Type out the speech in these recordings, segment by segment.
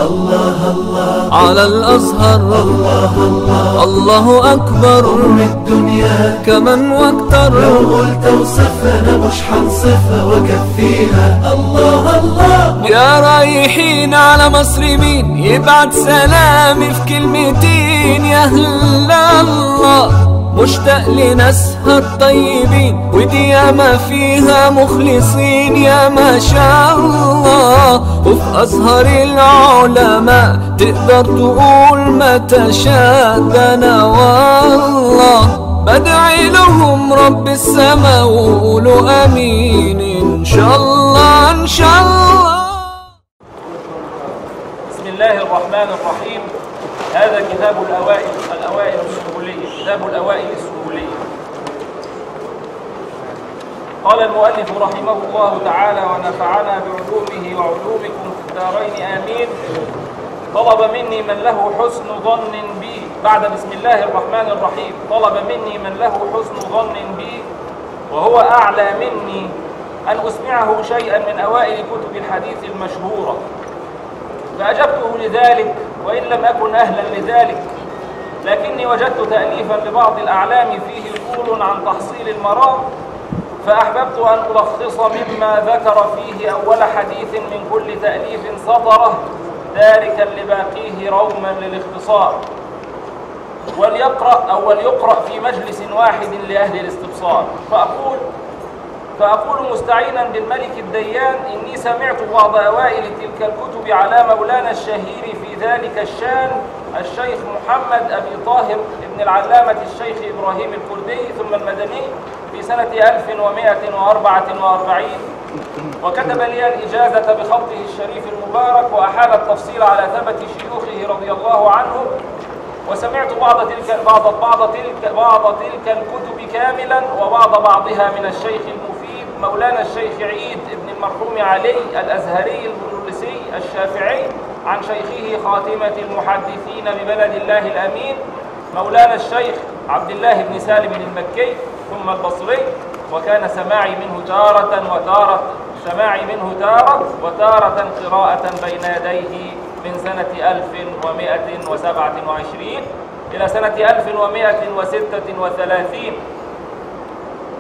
الله الله على الأزهر، الله الله الله أكبر أم الدنيا كمن واكتر. لو قلت وصفنا مش حنصفها وكفيها. الله الله يا رايحين على مصر مين يبعت سلامي في كلمتين؟ يا هلا الله مشتاق لناسها الطيبين، ودي ياما فيها مخلصين يا ما شاء الله. وفي أزهر العلماء تقدر تقول ما تشاء. ده أنا والله بدعي لهم رب السما وقولوا أمين إن شاء الله إن شاء الله. بسم الله الرحمن الرحيم. هذا كتاب الأوائل السهولية، كتاب الأوائل السهولية. قال المؤلف رحمه الله تعالى ونفعنا بعلومه وعلومكم في الدارين آمين. طلب مني من له حسن ظن بي، بعد بسم الله الرحمن الرحيم، طلب مني من له حسن ظن بي وهو أعلى مني أن أسمعه شيئا من أوائل كتب الحديث المشهورة، فأجبته لذلك وإن لم أكن أهلا لذلك، لكني وجدت تأليفا لبعض الأعلام فيه طول عن تحصيل المرام، فأحببت أن ألخص مما ذكر فيه أول حديث من كل تأليف سطره تاركا لباقيه روما للاختصار، وليقرأ في مجلس واحد لأهل الاستبصار. فأقول مستعينا بالملك الديان إني سمعت بعض أوائل تلك الكتب على مولانا الشهير في ذلك الشان الشيخ محمد أبي طاهر ابن العلامة الشيخ إبراهيم الكردي ثم المدني في سنة 1144، وكتب لي الإجازة بخطه الشريف المبارك وأحال التفصيل على ثبت شيوخه رضي الله عنهم. وسمعت بعض تلك الكتب كاملا وبعضها من الشيخ المفيد مولانا الشيخ عيد ابن المرحوم علي الأزهري البلورسي الشافعي عن شيخه خاتمة المحدثين ببلد الله الأمين مولانا الشيخ عبد الله بن سالم المكي ثم البصري. وكان سماعي منه تارة وتارة قراءة بين يديه من سنة 1127 إلى سنة 1136،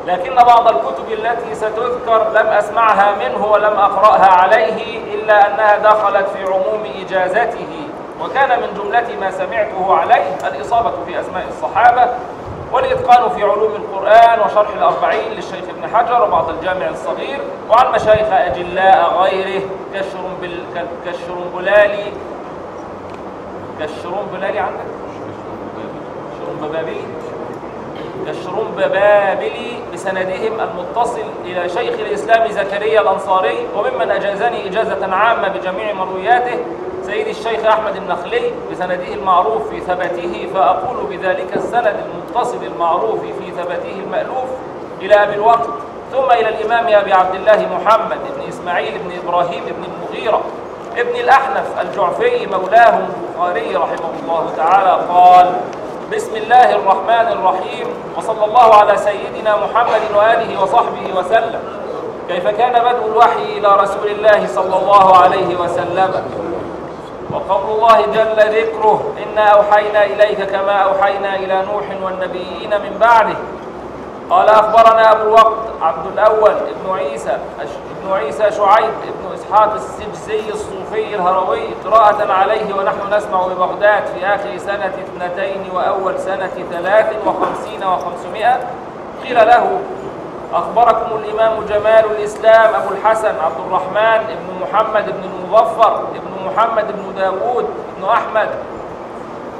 لكن بعض الكتب التي ستذكر لم أسمعها منه ولم أقرأها عليه، إلا أنها دخلت في عموم إجازته. وكان من جملة ما سمعته عليه الإصابة في أسماء الصحابة، والإتقان في علوم القرآن، وشرح الأربعين للشيخ ابن حجر، وبعض الجامع الصغير، وعن مشايخ أجلاء غيره كالشرنبلالي عندك؟ كالشرنببابلي بسندهم المتصل إلى شيخ الإسلام زكريا الأنصاري. وممن أجازني إجازة عامة بجميع مروياته سيد الشيخ أحمد النخلي بسنده المعروف في ثبته، فأقول بذلك السند المتصل المعروف في ثبته المألوف إلى أبي الوقت، ثم إلى الإمام أبي عبد الله محمد بن إسماعيل بن إبراهيم بن المغيرة ابن الأحنف الجعفي مولاهم البخاري رحمه الله تعالى قال: بسم الله الرحمن الرحيم، وصلى الله على سيدنا محمد وآله وصحبه وسلم. كيف كان بدء الوحي إلى رسول الله صلى الله عليه وسلم؟ وقول الله جل ذكره: إنا أوحينا إليك كما أوحينا إلى نوح والنبيين من بعده. قال: أخبرنا أبو الوقت عبد الأول ابن عيسى شعيب ابن إسحاق السجزي الصوفي الهروي قراءة عليه ونحن نسمع ببغداد في آخر سنة 2 وأول سنة 53 و500. قيل له: أخبركم الإمام جمال الإسلام أبو الحسن عبد الرحمن ابن محمد ابن المظفر ابن محمد ابن داود ابن أحمد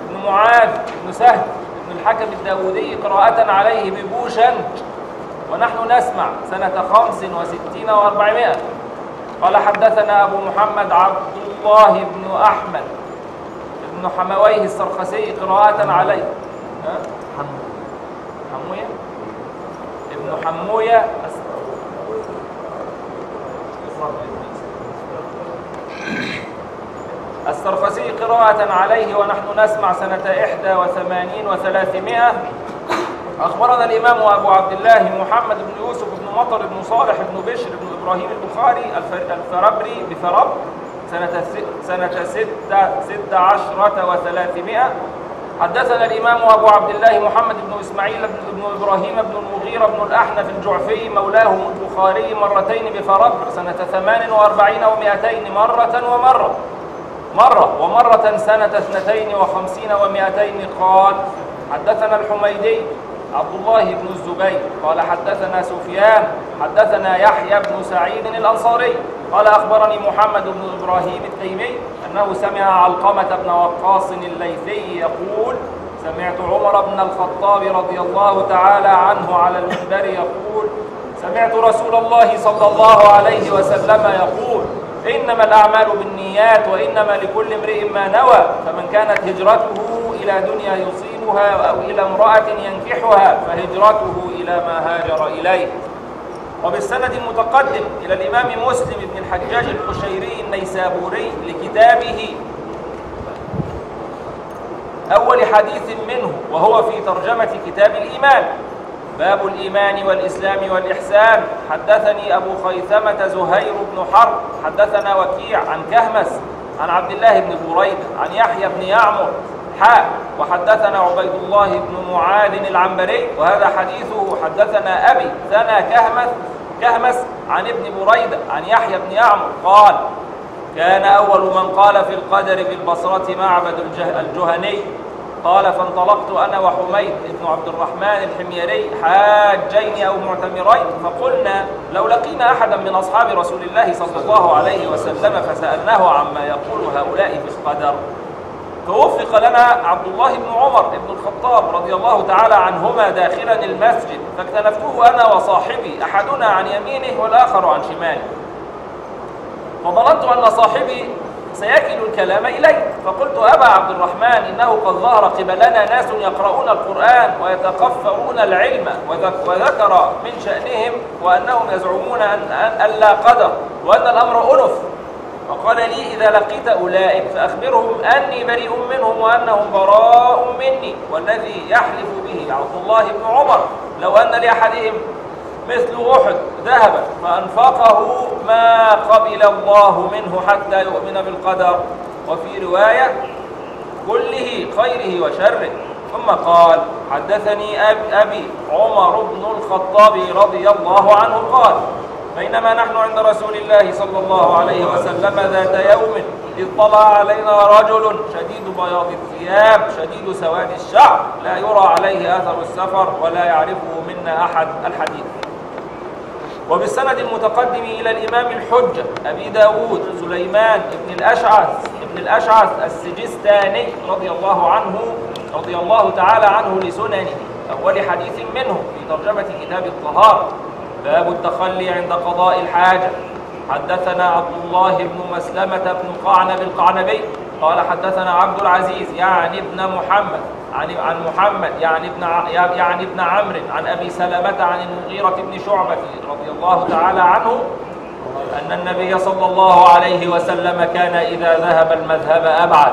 ابن معاذ ابن سهل ابن الحكم الداودي قراءة عليه ببوشنج ونحن نسمع سنة 65 و400. قال: حدثنا أبو محمد عبد الله بن أحمد ابن حمويه السرخسي قراءة عليه ابن حموية السرخسي قراءة عليه ونحن نسمع سنة 81 و300. أخبرنا الإمام أبو عبد الله محمد بن يوسف بن مطر بن صالح بن بشر بن إبراهيم البخاري الفربري بفرب سنة 16 و300. حدثنا الإمام أبو عبد الله محمد بن إسماعيل بن إبراهيم بن المغيرة بن الأحنف الجعفي مولاهم البخاري مرتين بفربر سنة 48 و200 مرة سنة 52 و200. قال حدثنا الحميدي عبد الله بن الزبير قال حدثنا سفيان حدثنا يحيى بن سعيد الأنصاري قال أخبرني محمد بن إبراهيم التيمي أنه سمع علقمة بن وقاص الليثي يقول سمعت عمر بن الخطاب رضي الله تعالى عنه على المنبر يقول سمعت رسول الله صلى الله عليه وسلم يقول إنما الأعمال بالنيات وإنما لكل امرئ ما نوى فمن كانت هجرته إلى دنيا يصيبها أو إلى امرأة ينكحها فهجرته إلى ما هاجر إليه. وبالسند المتقدم إلى الإمام مسلم بن الحجاج القشيري النيسابوري لكتابه أول حديث منه وهو في ترجمة كتاب الإيمان باب الإيمان والإسلام والإحسان. حدثني أبو خيثمة زهير بن حرب حدثنا وكيع عن كهمس عن عبد الله بن بريدة عن يحيى بن يعمر وحدثنا عبيد الله بن معاذ العنبري وهذا حديثه. حدثنا أبي ثنى كهمس عن ابن بريدة عن يحيى بن يعمر قال كان أول من قال في القدر بالبصرة معبد الجهني قال فانطلقت أنا وحميد بن عبد الرحمن الحميري حاجين أو معتمرين فقلنا لو لقينا أحدا من أصحاب رسول الله صلى الله عليه وسلم فسألناه عما يقول هؤلاء في القدر فوفق لنا عبد الله بن عمر بن الخطاب رضي الله تعالى عنهما داخلا المسجد فاكتنفته أنا وصاحبي أحدنا عن يمينه والآخر عن شماله فظننت أن صاحبي سيكل الكلام إلي فقلت أبا عبد الرحمن إنه قد ظهر قبلنا ناس يقرؤون القرآن ويتقفرون العلم وذكر من شأنهم وأنهم يزعمون أن لا قدر وأن الأمر أنف فقال لي إذا لقيت أولئك فأخبرهم أني بريء منهم وأنهم براء مني والذي يحلف به عبد الله بن عمر لو أن لأحدهم مثل أحد ذهبا فأنفقه ما قبل الله منه حتى يؤمن بالقدر وفي رواية كله خيره وشره. ثم قال حدثني أبي عمر بن الخطاب رضي الله عنه قال بينما نحن عند رسول الله صلى الله عليه وسلم ذات يوم إذ طلع علينا رجل شديد بياض الثياب شديد سواد الشعر لا يرى عليه أثر السفر ولا يعرفه منا أحد. الحديث. وبالسند المتقدم إلى الإمام الحجة أبي داود سليمان بن الأشعث السجستاني رضي الله تعالى عنه لسننه أول حديث منه في ترجمة كتاب الطهارة باب التخلي عند قضاء الحاجة. حدثنا عبد الله بن مسلمة بن قعنب القعنبي قال حدثنا عبد العزيز يعني ابن محمد عن محمد يعني ابن عمرو عن أبي سلمة عن المغيرة بن شعبة رضي الله تعالى عنه أن النبي صلى الله عليه وسلم كان إذا ذهب المذهب أبعد.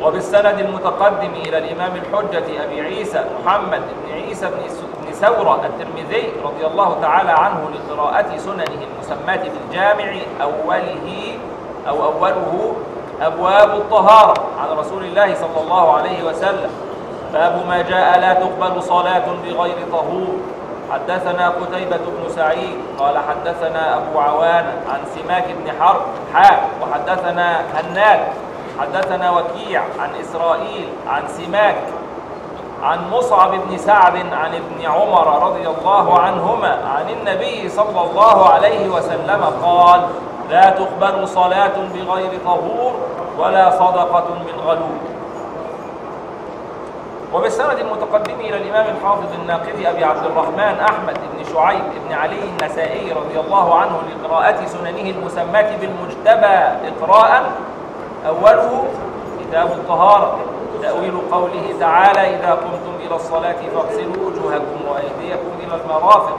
وبالسند المتقدم إلى الإمام الحجة أبي عيسى محمد بن عيسى بن ثورة الترمذي رضي الله تعالى عنه لقراءة سننه المسماة بالجامع أوله أبواب الطهارة عن رسول الله صلى الله عليه وسلم باب ما جاء لا تقبل صلاة بغير طهور. حدثنا قتيبة بن سعيد قال حدثنا أبو عوانة عن سماك بن حرب وحدثنا هناد حدثنا وكيع عن إسرائيل عن سماك عن مصعب بن سعد عن ابن عمر رضي الله عنهما عن النبي صلى الله عليه وسلم قال لا تقبل صلاة بغير طهور ولا صدقة من غلول. وبالسند المتقدم إلى الإمام الحافظ الناقدي أبي عبد الرحمن أحمد بن شعيب بن علي النسائي رضي الله عنه لقراءة سننه المسماة بالمجتبى إقراء أوله كتاب الطهارة تأويل قوله تعالى إذا قمتم إلى الصلاة فاغسلوا وجوهكم وأيديكم إلى المرافق.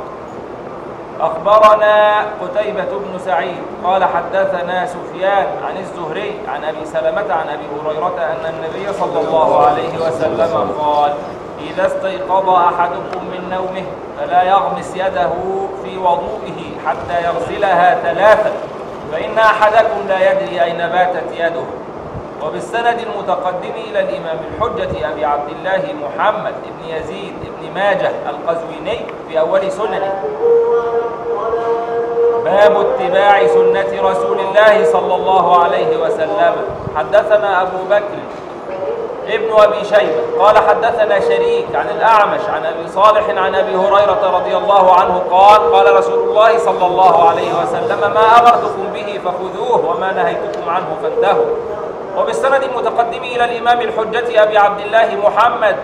أخبرنا قتيبة بن سعيد قال حدثنا سفيان عن الزهري عن أبي سلمة عن أبي هريرة أن النبي صلى الله عليه وسلم قال إذا استيقظ أحدكم من نومه فلا يغمس يده في وضوئه حتى يغسلها 3 فإن أحدكم لا يدري أين باتت يده. وبالسند المتقدم إلى الإمام الحجة أبي عبد الله محمد بن يزيد بن ماجه القزويني في أول سننه: باب اتباع سنة رسول الله صلى الله عليه وسلم. حدثنا أبو بكر ابن أبي شيبة قال حدثنا شريك عن الأعمش عن أبي صالح عن أبي هريرة رضي الله عنه قال: قال رسول الله صلى الله عليه وسلم: ما أمرتكم به فخذوه وما نهيتكم عنه فانتهوا. وبالسند المتقدم إلى الإمام الحجة أبي عبد الله محمد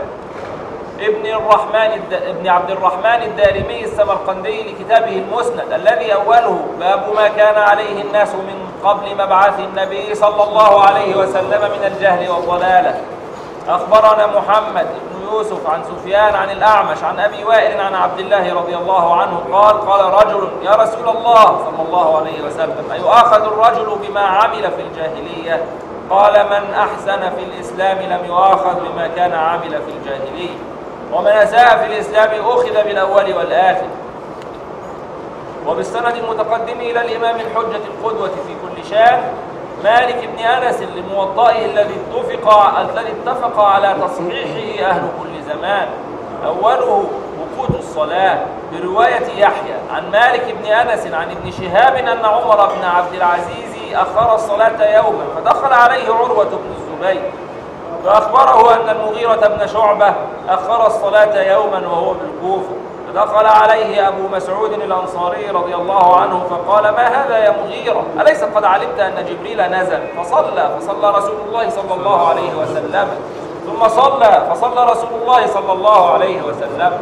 ابن عبد الرحمن الدارمي السمرقندي لكتابه المسند الذي أوله: باب ما كان عليه الناس من قبل مبعث النبي صلى الله عليه وسلم من الجهل والضلالة. أخبرنا محمد بن يوسف عن سفيان عن الأعمش عن أبي وائل عن عبد الله رضي الله عنه قال: قال رجل: يا رسول الله صلى الله عليه وسلم: أيؤاخذ الرجل بما عمل في الجاهلية؟ قال: من أحسن في الإسلام لم يؤاخذ بما كان عمل في الجاهلية، ومن أساء في الإسلام أخذ بالأول والآخر. وبالسند المتقدم إلى الإمام الحجة القدوة في كل شان مالك بن أنس لموطئه الذي اتفق على تصحيحه أهل كل زمان. أوله وقوت الصلاة برواية يحيى عن مالك بن أنس عن ابن شهاب أن عمر بن عبد العزيز أخر الصلاة يوما فدخل عليه عروة بن الزبير فأخبره أن المغيرة بن شعبة أخر الصلاة يوما وهو بالكوفة، فدخل عليه أبو مسعود الأنصاري رضي الله عنه فقال: ما هذا يا مغيرة؟ أليس قد علمت أن جبريل نزل فصلى رسول الله صلى الله عليه وسلم، ثم فصلى رسول الله صلى الله عليه وسلم،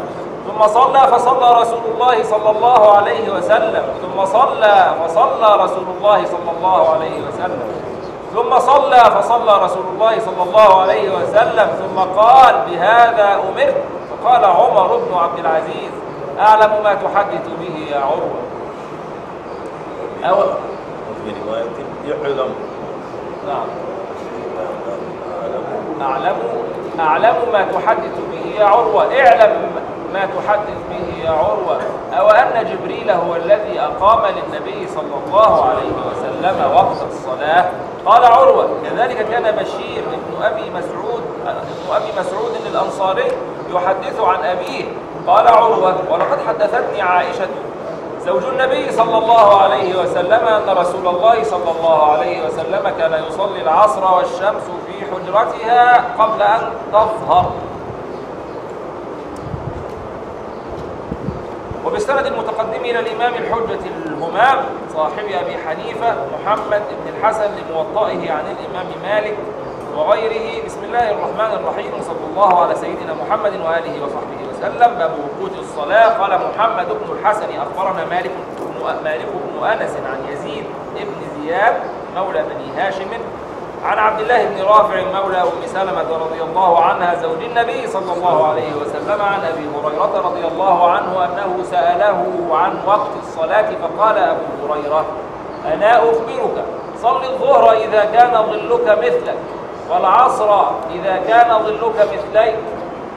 ثم فصلى رسول الله صلى الله عليه وسلم، ثم فصلى رسول الله صلى الله عليه وسلم، ثم فصلى رسول الله صلى الله عليه وسلم، ثم قال: بهذا أمرت. فقال عمر بن عبد العزيز: أعلم ما تحدث به يا عروة. في رواية يعلم. نعم. أعلم ما تحدث به يا عروة. اعلم ما تحدث به يا عروة. أو أن جبريل هو الذي أقام للنبي صلى الله عليه وسلم وقت الصلاة؟ قال عروة: كذلك كان بشير ابن أبي مسعود الأنصاري يحدث عن أبيه. قال عروة: ولقد حدثتني عائشة زوج النبي صلى الله عليه وسلم أن رسول الله صلى الله عليه وسلم كان يصلي العصر والشمس في حجرتها قبل أن تظهر. وبالسند المتقدم إلى الإمام الحجة الهمام صاحب أبي حنيفة محمد بن الحسن لموطئه عن الإمام مالك وغيره: بسم الله الرحمن الرحيم، صلى الله على سيدنا محمد وآله وصحبه وسلم. باب وقوت الصلاة. قال محمد بن الحسن: أخبرنا مالك بن أنس عن يزيد بن زياد مولى بني هاشم عن عبد الله بن رافع مولى أم سلمة رضي الله عنها زوج النبي صلى الله عليه وسلم عن أبي هريرة رضي الله عنه أنه سأله عن وقت الصلاة فقال أبو هريرة: أنا أخبرك، صل الظهر إذا كان ظلك مثلك، والعصر إذا كان ظلك مثليك،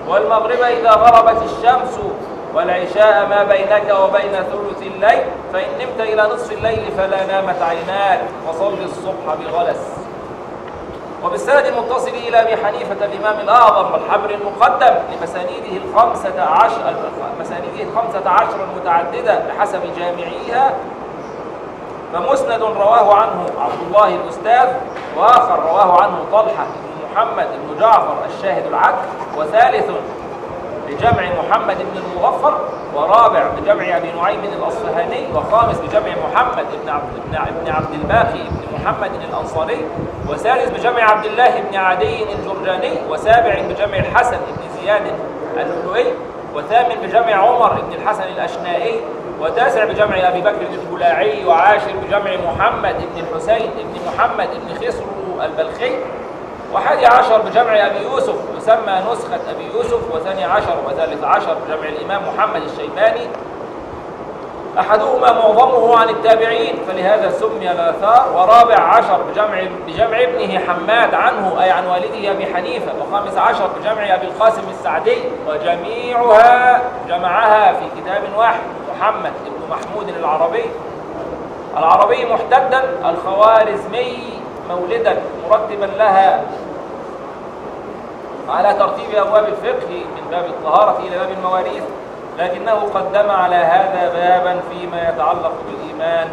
والمغرب إذا غربت الشمس، والعشاء ما بينك وبين ثلث الليل، فإن نمت إلى نصف الليل فلا نامت عيناك، وصل الصبح بغلس. وبالسند المتصل إلى أبي حنيفة الإمام الأعظم والحبر المقدم لمسانيده الخمسة عشر المتعددة بحسب جامعيها، فمسند رواه عنه عبد الله الأستاذ، وآخر رواه عنه طلحة بن محمد بن جعفر الشاهد العدل، وثالث بجمع محمد بن المغفر، ورابع بجمع أبي نعيم الأصفهاني، وخامس بجمع محمد بن عبد الباقي بن محمد الأنصاري، وسادس بجمع عبد الله بن عدي الجرجاني، وسابع بجمع الحسن بن زياد اللؤلؤي، وثامن بجمع عمر بن الحسن الأشنائي، وتاسع بجمع أبي بكر الجلاعي، وعاشر بجمع محمد بن الحسين بن محمد بن خسرو البلخي، وحادي عشر بجمع أبي يوسف يسمى نسخة أبي يوسف، وثاني عشر وثالث عشر بجمع الإمام محمد الشيباني، أحدهما معظمه عن التابعين فلهذا سمي الآثار، ورابع عشر بجمع ابنه حماد عنه أي عن والده أبي حنيفة، وخامس عشر بجمع أبي القاسم السعدي، وجميعها جمعها في كتاب واحد محمد بن محمود العربي العربي محتدا، الخوارزمي مولدا مرتبا لها على ترتيب أبواب الفقه من باب الطهارة إلى باب المواريث، لكنه قدم على هذا بابا فيما يتعلق بالإيمان،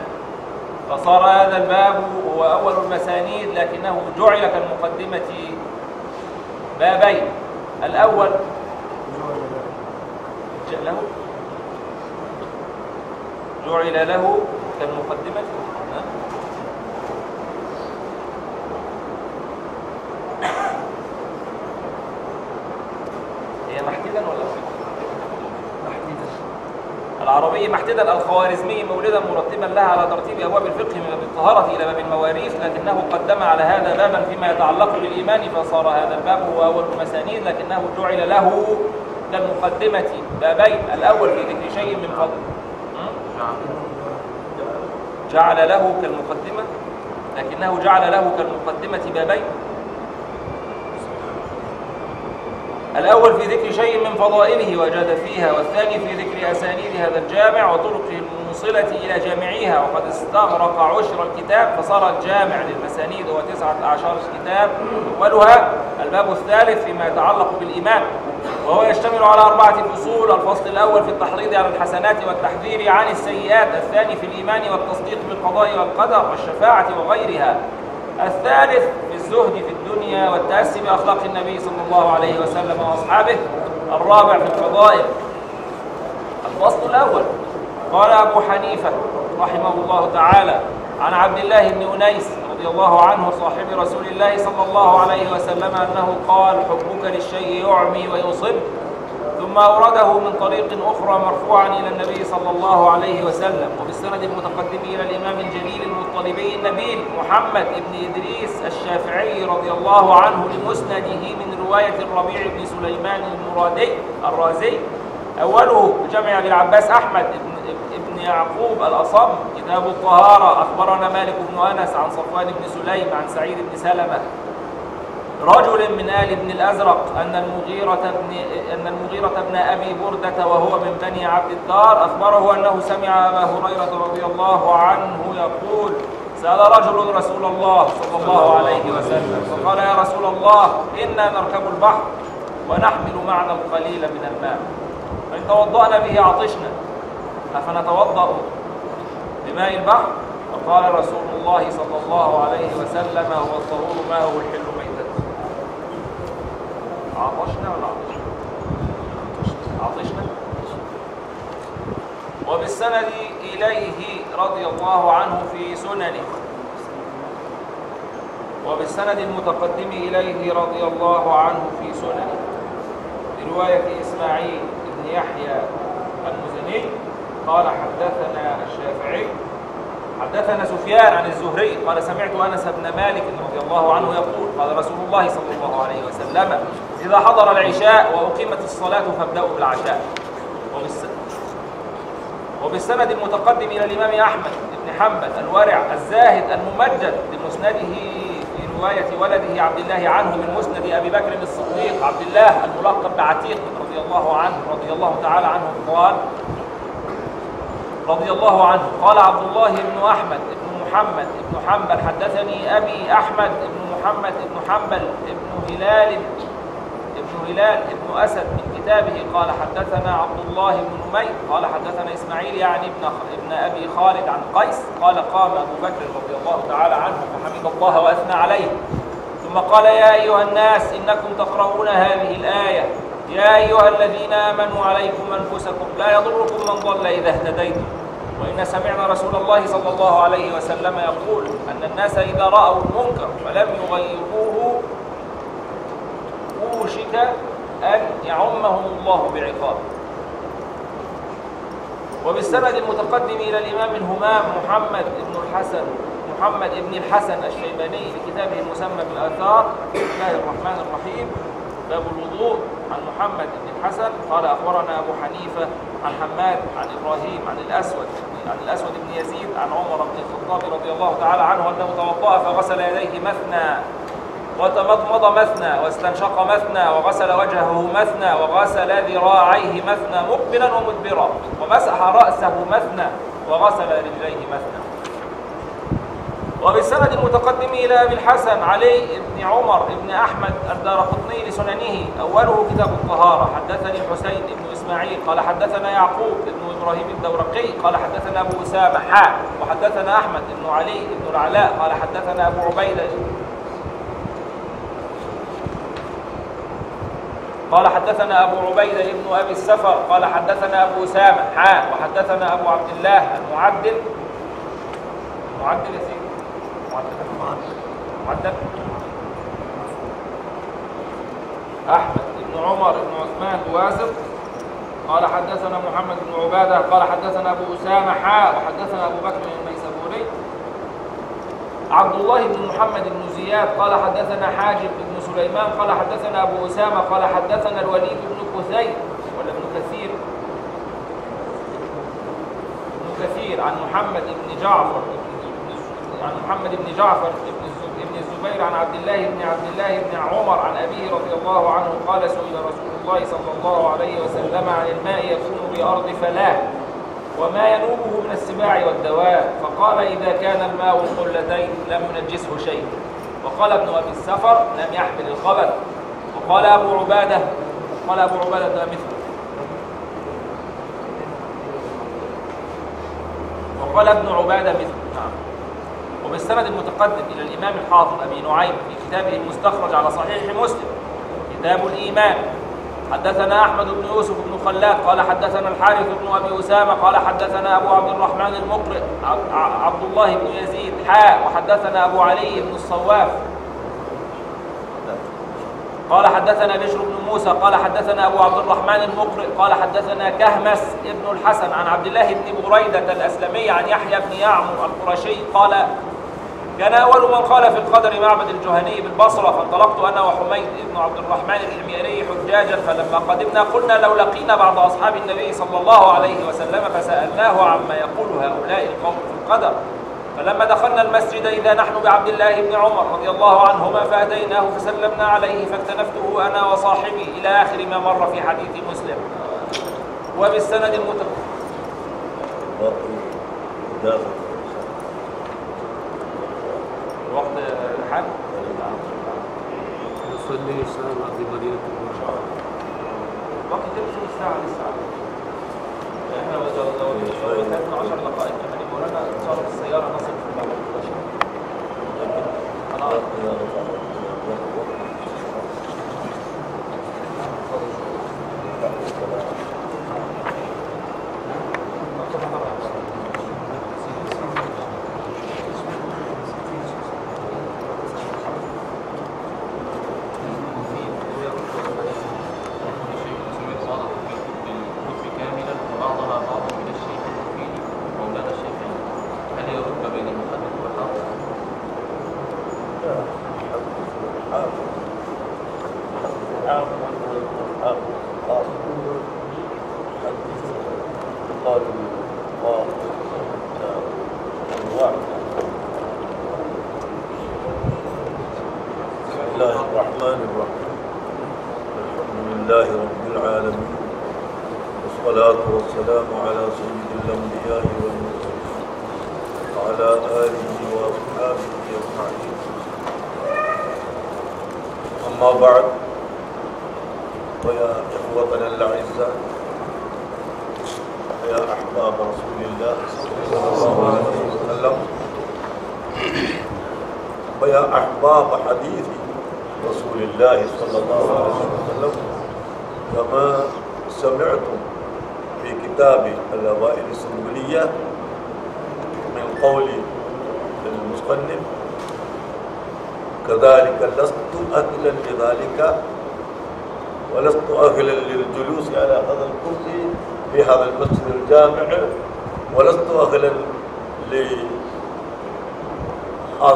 فصار هذا الباب هو أول المسانيد، لكنه جعل كالمقدمة بابين. الأول جعل له كالمقدمة هي محتدا ولا محتدا؟ العربي محتدا، الخوارزمي مولدا مرتبا لها على ترتيب أبواب الفقه من باب الطهارة إلى باب المواريث، لكنه قدم على هذا بابا فيما يتعلق بالإيمان، فصار هذا الباب هو أول المسانيد، لكنه جعل له كالمقدمة بابين. الأول في ذكر شيء من فضل، جعل له كالمقدمة، لكنه جعل له كالمقدمة بابين. الأول في ذكر شيء من فضائله وجاد فيها، والثاني في ذكر أسانيد هذا الجامع وطرقه الموصلة إلى جامعيها، وقد استغرق عشر الكتاب فصار الجامع للمسانيد هو 19 كتاب. أولها الباب الثالث فيما يتعلق بالإيمان، وهو يشتمل على 4 فصول. الفصل الأول في التحريض على الحسنات والتحذير عن السيئات، الثاني في الإيمان والتصديق بالقضاء والقدر والشفاعة وغيرها، الثالث في الزهد في الدنيا والتأسي بأخلاق النبي صلى الله عليه وسلم وأصحابه، الرابع في الفضائل. الفصل الأول قال أبو حنيفة رحمه الله تعالى عن عبد الله بن أنيس رضي الله عنه صاحب رسول الله صلى الله عليه وسلم أنه قال: حبك للشيء يعمي ويصب. ثم أورده من طريق أخرى مرفوعا إلى النبي صلى الله عليه وسلم، وبالسند المتقدم إلى الإمام الجليل المطلبي النبيل محمد بن إدريس الشافعي رضي الله عنه لمسنده من رواية الربيع بن سليمان الرازي. أوله بجمع أبي العباس أحمد بن يعقوب الأصم، كتاب الطهارة. أخبرنا مالك بن أنس عن صفوان بن سليم عن سعيد بن سلمة رجل من آل بن الأزرق أن المغيرة بن أبي بردة وهو من بني عبد الدار أخبره أنه سمع أبا هريرة رضي الله عنه يقول: سأل رجل رسول الله صلى الله عليه وسلم فقال: يا رسول الله، إنا نركب البحر ونحمل معنا القليل من الماء، فإن توضأنا به عطشنا، أفنتوضأ بماء البحر؟ فقال رسول الله صلى الله عليه وسلم: هو الطهور ماءه الحل ميتته. عطشنا ولا عطشنا؟ وبالسند إليه رضي الله عنه في سننه، وبالسند المتقدم إليه رضي الله عنه في سننه برواية إسماعيل بن يحيى المزني قال: حدثنا الشافعي حدثنا سفيان عن الزهري قال: سمعت أنس بن مالك رضي الله عنه يقول: قال رسول الله صلى الله عليه وسلم: إذا حضر العشاء وأقيمت الصلاة فابدأوا بالعشاء. وبالسند المتقدم إلى الإمام أحمد بن حنبل الورع الزاهد الممجد بمسنده في رواية ولده عبد الله عنه من مسند أبي بكر الصديق عبد الله الملقب بعتيق رضي الله تعالى عنه قال: رضي الله عنه قال عبد الله بن أحمد بن محمد بن حنبل: حدثني أبي أحمد بن محمد بن حنبل بن هلال بن أسد من كتابه قال: حدثنا عبد الله بن أمير قال: حدثنا إسماعيل يعني ابن أبي خالد عن قيس قال: قام أبو بكر رضي الله تعالى عنه فحمد الله وأثنى عليه، ثم قال: يا أيها الناس، إنكم تقرؤون هذه الآية: يا أيها الذين آمنوا عليكم أنفسكم لا يضركم من ضل إذا اهتديتم. وإن سمعنا رسول الله صلى الله عليه وسلم يقول أن الناس إذا رأوا المنكر فلم يغيروه أوشك أن يعمهم الله بعقابه. وبالسند المتقدم إلى الإمام الهمام محمد بن الحسن الشيباني لكتابه المسمى بالآثار: بسم الله الرحمن الرحيم، باب الوضوء. عن محمد بن الحسن قال: أخبرنا أبو حنيفة عن حماد عن إبراهيم عن الأسود بن يزيد عن عمر بن الخطاب رضي الله تعالى عنه أنه توضأ فغسل يديه مثنى وتمضمض مثنى واستنشق مثنى وغسل وجهه مثنى وغسل ذراعيه مثنى مقبلا ومدبرا ومسح رأسه مثنى وغسل رجليه مثنى. وبالسند المتقدم إلى أبي الحسن علي بن عمر بن أحمد الدارقطني لسننه أوله كتاب الطهارة. حدثني حسين بن إسماعيل قال حدثنا يعقوب بن إبراهيم الدورقي قال حدثنا أبو أسامة وحدثنا أحمد بن علي بن العلاء قال حدثنا أبو عبيدة بن أبي السفر قال حدثنا أبو أسامة وحدثنا أبو عبد الله المعدل يا سيدي معدل أحمد بن عمر بن عثمان واسط قال حدثنا محمد بن عبادة قال حدثنا أبو أسامة وحدثنا أبو بكر الميسابوري عبد الله بن محمد بن زياد قال حدثنا حاجب بن سليمان قال حدثنا أبو أسامة قال حدثنا الوليد بن كثير ولا ابن كثير عن محمد بن جعفر بن الزبير عن عبد الله بن عمر عن أبيه رضي الله عنه قال سئل رسول الله صلى الله عليه وسلم عن الماء يكون بأرض فلاة وما ينوبه من السباع والدواب فقال إذا كان الماء القلتين لم ينجسه شيء. وقال ابن أبي السفر لم يحمل الخبث. وقال أبو عبادة ده مثله. وقال ابن عبادة مثله. وبالسند المتقدم إلى الإمام الحافظ أبي نعيم في كتابه المستخرج على صحيح مسلم كتاب الإيمان حدثنا أحمد بن يوسف بن خلاد قال حدثنا الحارث بن أبي أسامة قال حدثنا أبو عبد الرحمن المقرئ عبد الله بن يزيد وحدثنا أبو علي بن الصواف قال حدثنا بشر بن موسى قال حدثنا أبو عبد الرحمن المقرئ قال حدثنا كهمس ابن الحسن عن عبد الله بن بريدة الأسلمي عن يحيى بن يعمر القرشي قال كان أول من قال في القدر معبد الجهني بالبصرة فانطلقت أنا وحميد بن عبد الرحمن الحميري حجاجا فلما قدمنا قلنا لو لقينا بعض أصحاب النبي صلى الله عليه وسلم فسألناه عما يقول هؤلاء القوم في القدر فلما دخلنا المسجد إذا نحن بعبد الله بن عمر رضي الله عنهما فأتيناه فسلمنا عليه فاكتنفته أنا وصاحبي إلى آخر ما مر في حديث مسلم. وبالسند المتقدم وقت الحج نصلي الساعة في مدينة وقت تمشي الساعة للساعة احنا لو كانت 10 دقائق كمان يقول لنا ان شاء الله في السيارة نصل في المغرب والسلام على سيد الأنبياء والمرسلين وعلى آله وأصحابه أجمعين. أما بعد فيا إخوتنا الأعزاء يا أحباب رسول الله صلى الله عليه وسلم ويا أحباب حديث رسول الله صلى الله عليه وسلم كما سمعتم في كتاب الأوائل السنبلية من قول المصنف كذلك لست أهلا لذلك ولست أهلا للجلوس على هذا الكرسي في هذا المسجد الجامع ولست أهلا لهذا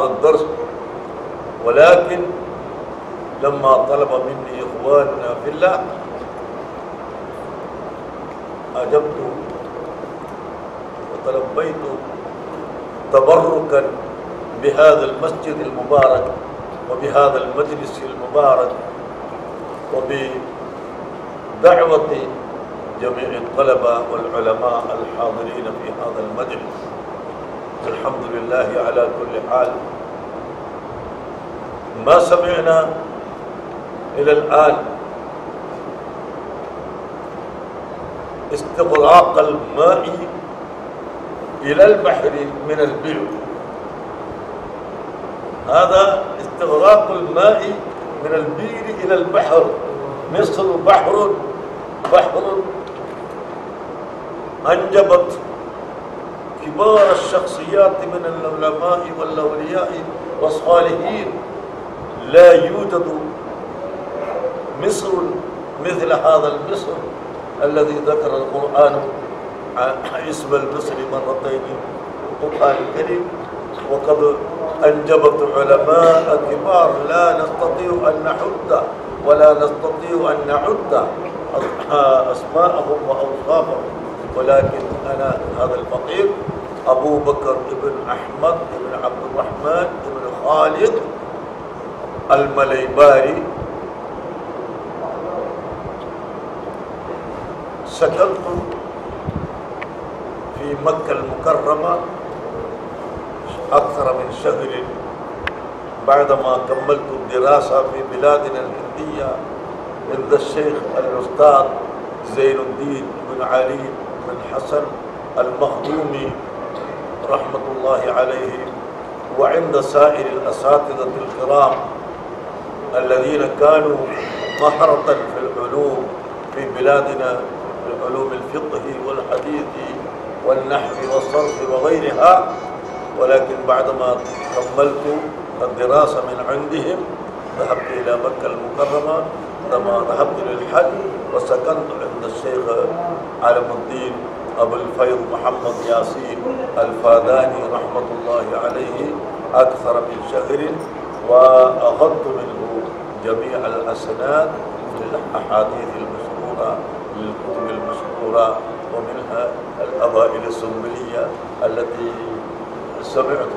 الدرس ولكن لما طلب مني إخواننا في الله أجبت وتلبيت تبركا بهذا المسجد المبارك وبهذا المجلس المبارك وبدعوة جميع الطلبة والعلماء الحاضرين في هذا المجلس الحمد لله على كل حال. ما سمعنا إلى الآن استغراق الماء إلى البحر من البئر. هذا استغراق الماء من البئر إلى البحر. مصر بحر أنجبت كبار الشخصيات من العلماء والأولياء والصالحين. لا يوجد مصر مثل هذا المصر الذي ذكر القرآن اسم المصر مرتين في القرآن الكريم، وقد أنجبت علماء كبار لا نستطيع أن نحد ولا نستطيع أن نعد أسماءهم وأوصافهم. ولكن أنا هذا الفقير أبوبكر ابن أحمد ابن عبد الرحمن ابن خالد المليباري سكنت في مكة المكرمة أكثر من شهر بعدما كملت الدراسة في بلادنا الهندية عند الشيخ الأستاذ زين الدين بن علي بن حسن المخدومي رحمة الله عليه، وعند سائر الأساتذة الكرام الذين كانوا مهرة في العلوم في بلادنا، علوم الفقه والحديث والنحو والصرف وغيرها. ولكن بعدما كملت الدراسة من عندهم ذهبت إلى مكة المكرمة عندما ذهبت للحج، وسكنت عند الشيخ علم الدين أبو الفيض محمد ياسين الفاداني رحمة الله عليه أكثر من شهر، وأخذت منه جميع الأسناد للأحاديث المشهورة للكتب المشهورة، ومنها الأوائل السنبلية التي سمعت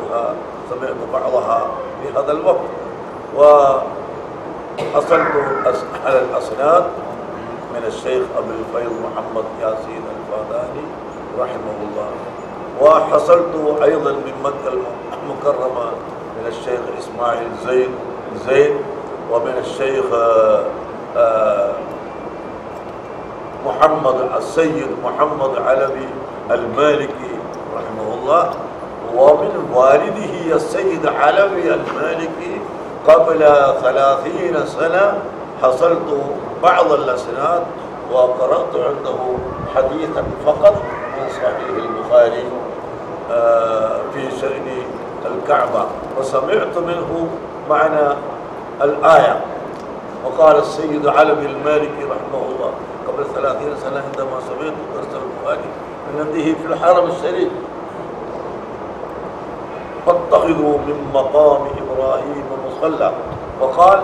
بعضها في هذا الوقت. وحصلت على الأسناد من الشيخ أبو الفيض محمد ياسين الفاداني رحمه الله، وحصلت أيضا من مكة المكرمة من الشيخ إسماعيل زين ومن الشيخ السيد محمد علوي المالكي رحمه الله، ومن والده السيد علوي المالكي قبل 30 سنة حصلت بعض الأسناد وقرأت عنده حديثا فقط من صحيح البخاري في شأن الكعبة، وسمعت منه معنى الآية. وقال السيد علوي المالكي رحمه الله قبل 30 سنة عندما سمعت درس البخاري من عنده في الحرم الشريف: فاتخذوا من مقام إبراهيم مصلى. وقال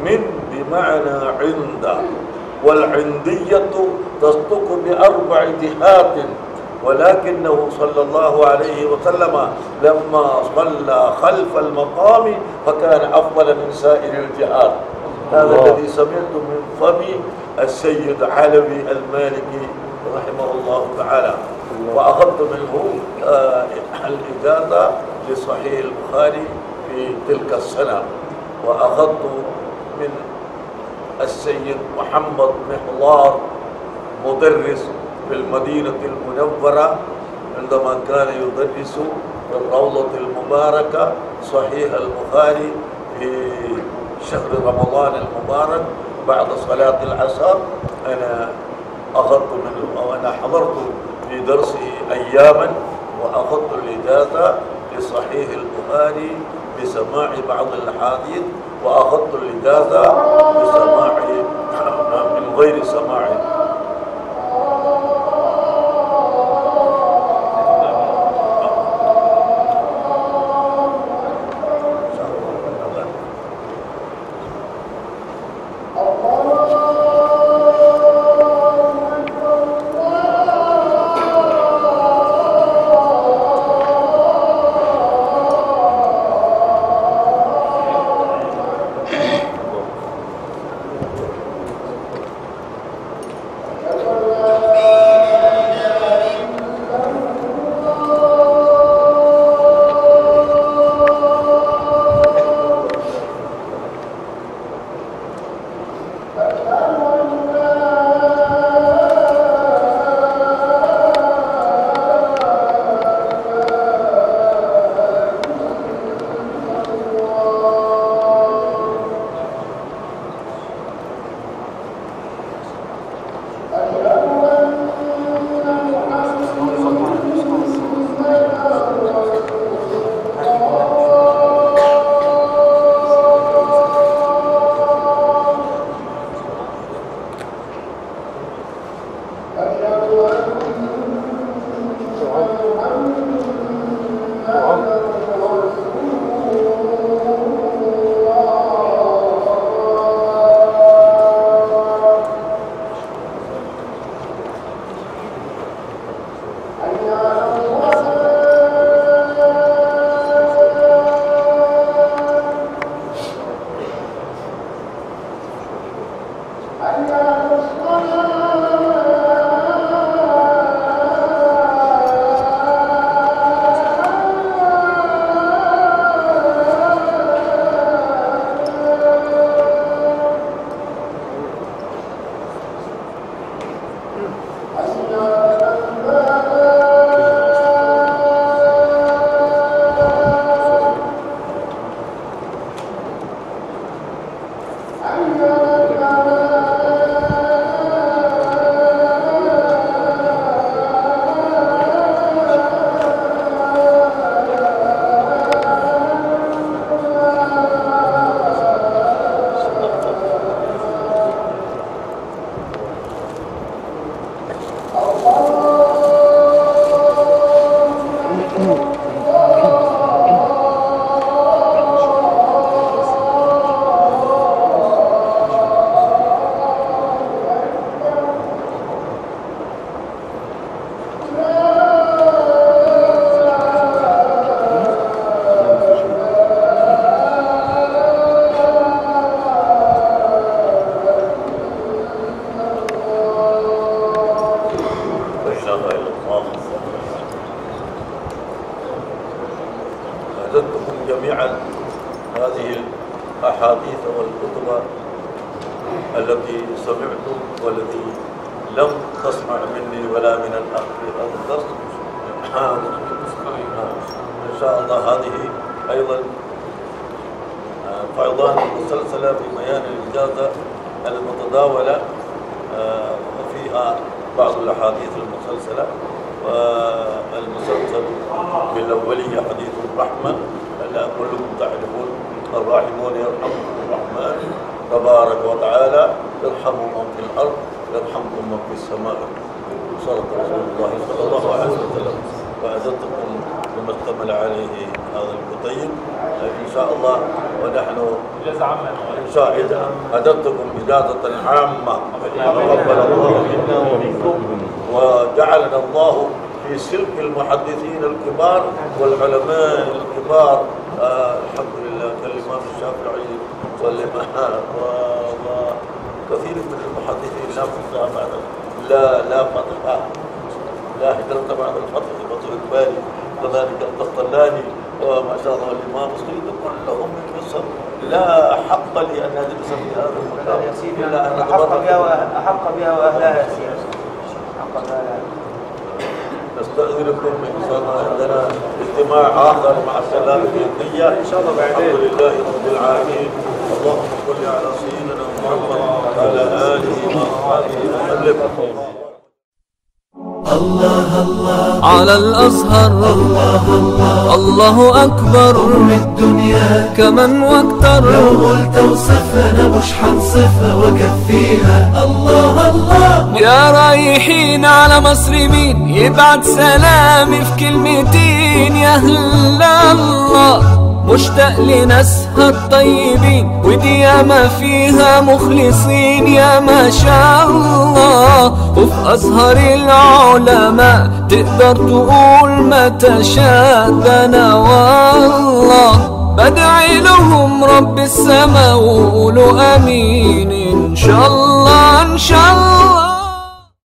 من بمعنى عند، والعندية تصدق ب4 جهات، ولكنه صلى الله عليه وسلم لما صلى خلف المقام فكان أفضل من سائر الجهات. هذا الذي سمعت من فم السيد علوي المالكي رحمه الله تعالى. وأخذت منه الإجازة لصحيح البخاري في تلك السنة. وأخذت من السيد محمد محضار مدرس في المدينة المنورة عندما كان يدرس في الروضة المباركة صحيح البخاري في شهر رمضان المبارك بعد صلاة العصر. أنا أخذت منه أو أنا حضرت في درسه أياما، وأخذت الإجازة لصحيح البخاري بسماع بعض الأحاديث، وأخذت الإجازة بسماع من غير سماع. أعددتكم جميعا هذه الأحاديث والكتب التي سمعتم والتي لم تسمع مني ولا من الأخ في هذا الدرس. إن شاء الله هذه أيضا فيضان مسلسلة في بيان الإجازة المتداولة، وفيها بعض الأحاديث المسلسلة. والمسلسل بالأولية حديث الرحمة، ألا كلكم تعرفون الراحمون يرحمكم الرحمن تبارك وتعالى، يرحموا من في الأرض يرحمكم من في السماء، صدق رسول الله صلى الله عليه وسلم. فأعددتكم بما اشتمل عليه هذا الكتيب إن شاء الله، ونحن إن شاء الله أعددتكم إجازة عامة تقبل الله منا ومنكم، وجعلنا الله في سلك المحدثين الكبار والعلماء الكبار. الحمد لله كالإمام الشافعي وكثير من المحدثين لا فتح لا هجرة بعد الفتح، فتح الباري كذلك القسطلاني وما شاء الله الإمام السيد، كلهم من مصر. لا حق لي أن أجلس في هذا المكان إلا أن أحق بها وأهلها يسير. نستأذنكم إن شاء الله، عندنا اجتماع آخر مع السلام الدينية إن شاء الله بعدين. الحمد لله رب العالمين. اللهم صل على سيدنا محمد وعلى آله وأصحابه وسلم. الله الله على الأزهر، الله الله الله أكبر من الدنيا كمن واكتر. لو قلت وصفنا مش حنصفها وكفيها. الله الله يا رايحين على مصر مين يبعت سلامي في كلمتين؟ يا هلا الله مشتاق لناسها الطيبين، ودي ياما فيها مخلصين يا ما شاء الله. وفي أزهر العلماء تقدر تقول ما تشاء، ده أنا والله بدعي لهم رب السما وقولوا آمين إن شاء الله إن شاء الله.